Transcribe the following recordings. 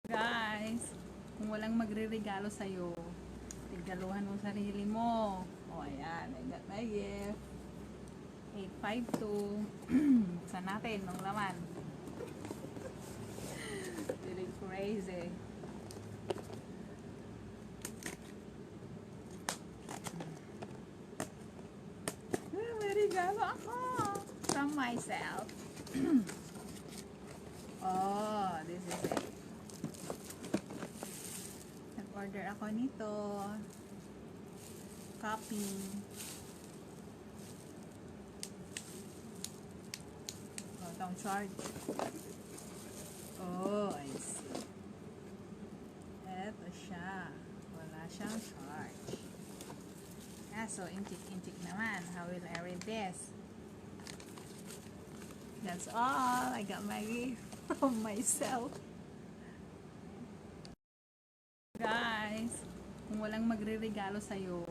Guys, kung walang magre-regalo sa'yo, regaluhan mo sarili mo. O, ayan, I got my gift. 852. Buksan natin nung laman. Feeling crazy. May regalo ako from myself. Oh, this is it. Nag-order ako nito. Copy. Oh, itong charge. Oh, I see. Eto siya. Wala siyang charge. So intik-intik naman. How will I read this? That's all. I got my gift from myself. Guys, kung walang magre-regalo sa'yo,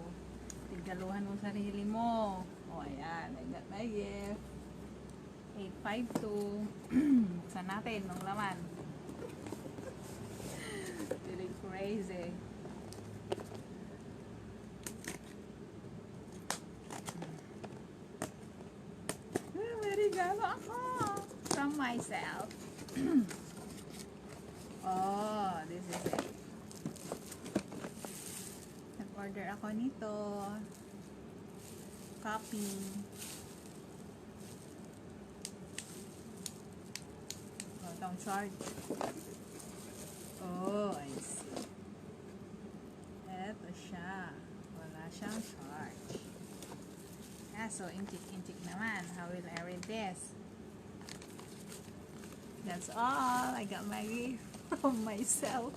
regaluhan mo sarili mo. O, ayan, I got my gift. 852. Buksan natin nung laman. Feeling crazy. May regalo ako from myself. Oh, this is it. Nag-order ako nito. Copy. Oh, itong charge. Oh, I see. Eto siya. Wala siyang charge. So intik-intik naman. How will I read this? That's all. I got my gift from myself.